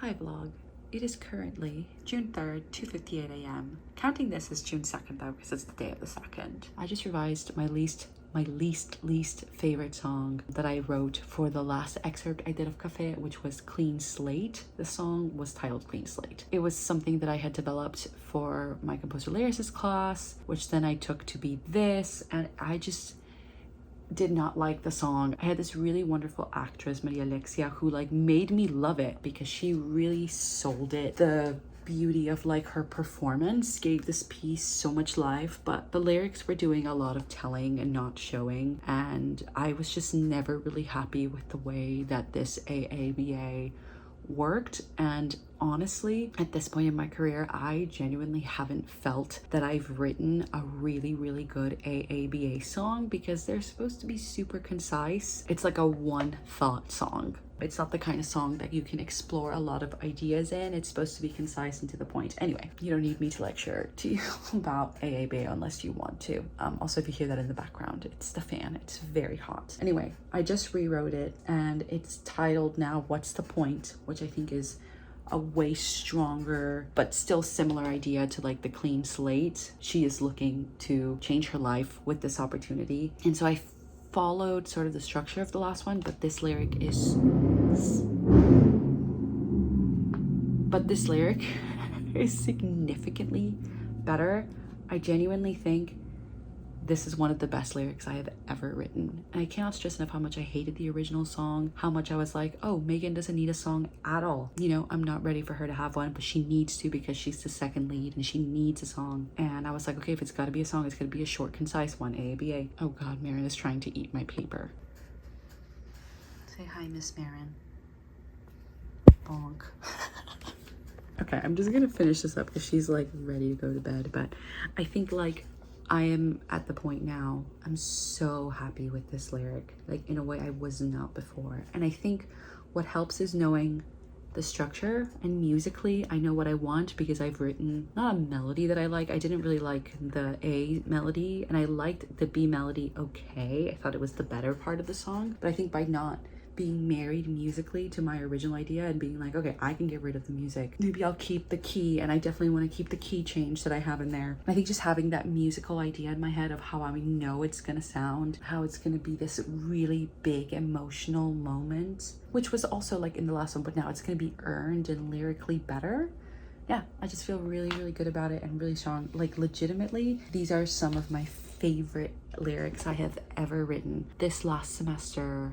Hi vlog. It is currently June 3rd, 2:58 a.m. Counting this as June 2nd though, because it's the day of the 2nd. I just revised my least favorite song that I wrote for the last excerpt I did of Cafe, which was Clean Slate. The song was titled Clean Slate. It was something that I had developed for my composer lyricist class, which then I took to be this, and I just did not like the song. I had this really wonderful actress, Maria Alexia, who like made me love it because she really sold it. The beauty of like her performance gave this piece so much life, but the lyrics were doing a lot of telling and not showing, and I was just never really happy with the way that this AABA worked. And honestly, at this point in my career, I genuinely haven't felt that I've written a really good AABA song, because they're supposed to be super concise. It's like a one thought song. It's not the kind of song that you can explore a lot of ideas in. It's supposed to be concise and to the point. Anyway, you don't need me to lecture to you about AABA unless you want to. Also, if you hear that in the background, it's the fan. It's very hot. Anyway, I just rewrote it and it's titled now What's the Point, which I think is a way stronger but still similar idea to like the Clean Slate. She is looking to change her life with this opportunity, and so I followed sort of the structure of the last one, but this lyric is significantly better. I genuinely think this is one of the best lyrics I have ever written. And I cannot stress enough how much I hated the original song, how much I was like, oh, Megan doesn't need a song at all. You know, I'm not ready for her to have one, but she needs to because she's the second lead and she needs a song. And I was like, okay, if it's gotta be a song, it's gonna be a short, concise one, AABA. Oh God, Marin is trying to eat my paper. Say hi, Miss Marin. Bonk. Okay, I'm just gonna finish this up because she's like ready to go to bed, but I think like I am at the point now, I'm so happy with this lyric, like in a way I was not before. And I think what helps is knowing the structure, and musically I know what I want because I've written not a melody that I like. I didn't really like the A melody and I liked the B melody okay. I thought it was the better part of the song, but I think by not being married musically to my original idea and being like, okay, I can get rid of the music, maybe I'll keep the key, and I definitely want to keep the key change that I have in there. I think just having that musical idea in my head of how I know it's gonna sound, how it's gonna be this really big emotional moment, which was also like in the last one, but now it's gonna be earned and lyrically better. Yeah, I just feel really good about it and really strong. Like legitimately, these are some of my favorite lyrics I have ever written. This last semester,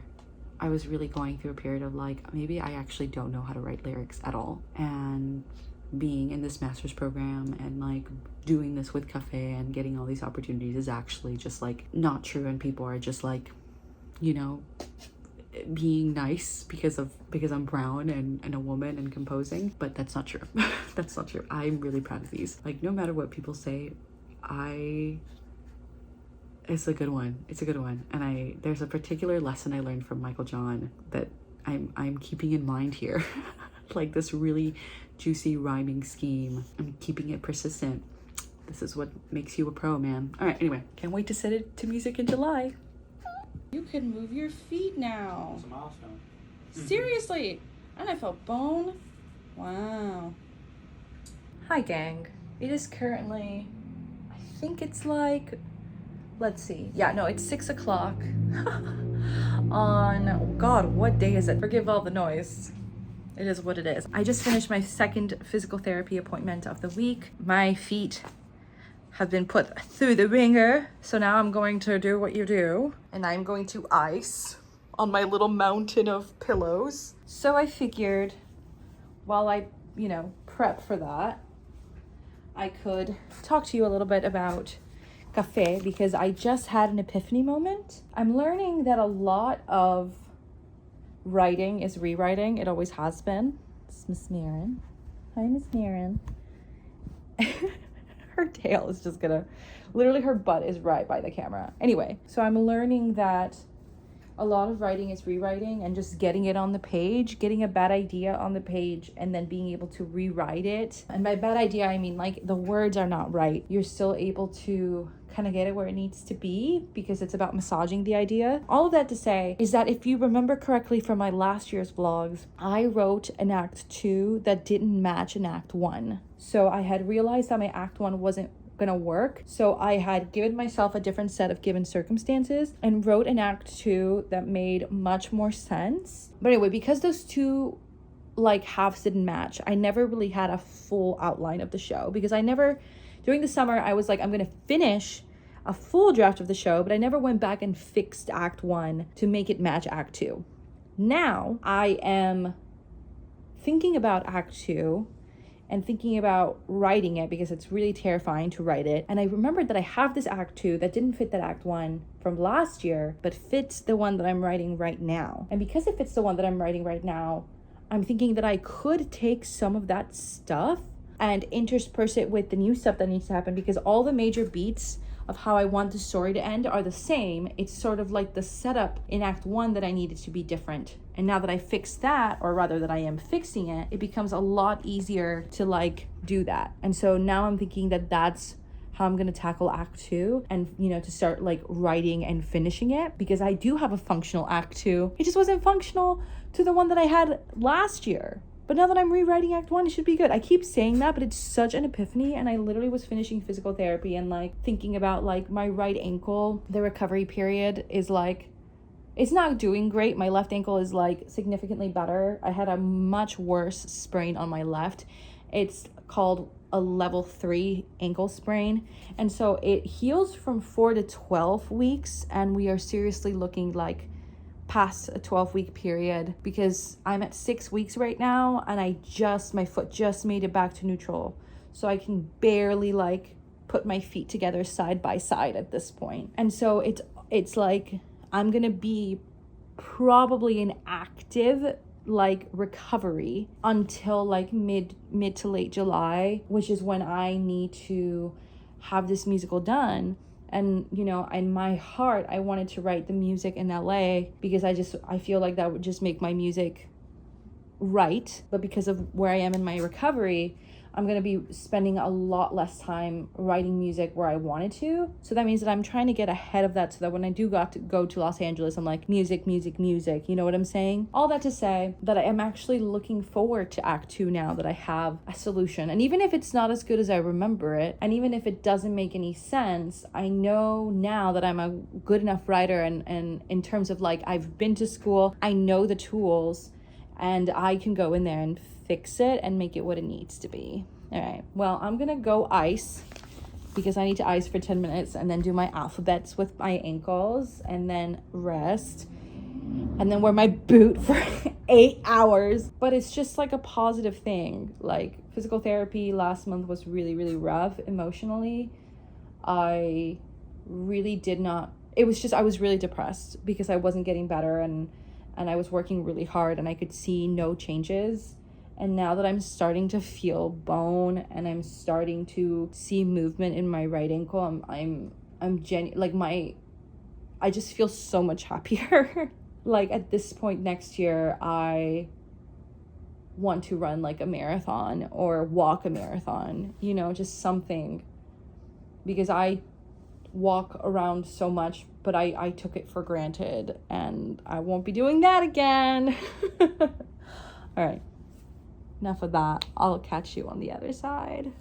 I was really going through a period of like, maybe I actually don't know how to write lyrics at all. And being in this master's program and like doing this with Cafe and getting all these opportunities is actually just like not true. And people are just like, you know, being nice because I'm brown and a woman and composing, but that's not true. That's not true. I'm really proud of these. Like no matter what people say, it's a good one. It's a good one. And there's a particular lesson I learned from Michael John that I'm keeping in mind here. Like this really juicy rhyming scheme. I'm keeping it persistent. This is what makes you a pro, man. All right, anyway, can't wait to set it to music in July. You can move your feet now. It's a milestone. Seriously, NFL bone. Wow. Hi, gang. It is currently, I think it's like, let's see. Yeah, no, it's 6 o'clock on, oh God, what day is it? Forgive all the noise. It is what it is. I just finished my second physical therapy appointment of the week. My feet have been put through the ringer. So now I'm going to do what you do. And I'm going to ice on my little mountain of pillows. So I figured while I, you know, prep for that, I could talk to you a little bit about Cafe, because I just had an epiphany moment. I'm learning that a lot of writing is rewriting. It always has been. It's Miss Marin. Hi, Miss Marin. Her tail is just gonna, literally her butt is right by the camera. Anyway, so I'm learning that a lot of writing is rewriting and just getting it on the page, getting a bad idea on the page and then being able to rewrite it. And by bad idea, I mean like the words are not right. You're still able to kind of get it where it needs to be because it's about massaging the idea. All of that to say is that if you remember correctly from my last year's vlogs, I wrote an act 2 that didn't match an act 1. So I had realized that my act 1 wasn't gonna work. So I had given myself a different set of given circumstances and wrote an act 2 that made much more sense. But anyway, because those two like halves didn't match, I never really had a full outline of the show because during the summer, I was like, I'm gonna finish a full draft of the show, but I never went back and fixed act 1 to make it match act 2. Now I am thinking about act 2 and thinking about writing it because it's really terrifying to write it. And I remembered that I have this act 2 that didn't fit that act 1 from last year, but fits the one that I'm writing right now. And because it fits the one that I'm writing right now, I'm thinking that I could take some of that stuff and intersperse it with the new stuff that needs to happen because all the major beats of how I want the story to end are the same. It's sort of like the setup in act 1 that I needed to be different. And now that I fixed that, or rather that I am fixing it, it becomes a lot easier to like do that. And so now I'm thinking that that's how I'm gonna tackle act 2 and, you know, to start like writing and finishing it because I do have a functional act 2. It just wasn't functional to the one that I had last year. But now that I'm rewriting act 1, it should be good. I keep saying that, but it's such an epiphany. And I literally was finishing physical therapy and like thinking about like my right ankle. The recovery period is like, it's not doing great. My left ankle is like significantly better. I had a much worse sprain on my left. It's called a level 3 ankle sprain. And so it heals from 4 to 12 weeks. And we are seriously looking like past a 12-week period because I'm at 6 weeks right now and my foot just made it back to neutral. So I can barely like put my feet together side by side at this point. And so it's like I'm gonna be probably in active like recovery until like mid to late July, which is when I need to have this musical done. And, you know, in my heart, I wanted to write the music in LA because I feel like that would just make my music right. But because of where I am in my recovery, I'm going to be spending a lot less time writing music where I wanted to. So that means that I'm trying to get ahead of that so that when I do go to Los Angeles, I'm like, music, music, music. You know what I'm saying? All that to say that I am actually looking forward to Act 2 now that I have a solution. And even if it's not as good as I remember it, and even if it doesn't make any sense, I know now that I'm a good enough writer and in terms of like, I've been to school, I know the tools, and I can go in there and fix it and make it what it needs to be. All right, well, I'm gonna go ice because I need to ice for 10 minutes and then do my alphabets with my ankles and then rest and then wear my boot for 8 hours. But it's just like a positive thing. Like physical therapy last month was really, really rough emotionally. I really did not, it was just, I was really depressed because I wasn't getting better and I was working really hard and I could see no changes. And now that I'm starting to feel bone and I'm starting to see movement in my right ankle, I just feel so much happier. Like at this point next year, I want to run like a marathon or walk a marathon, you know, just something, because I walk around so much, but I took it for granted and I won't be doing that again. All right. Enough of that. I'll catch you on the other side.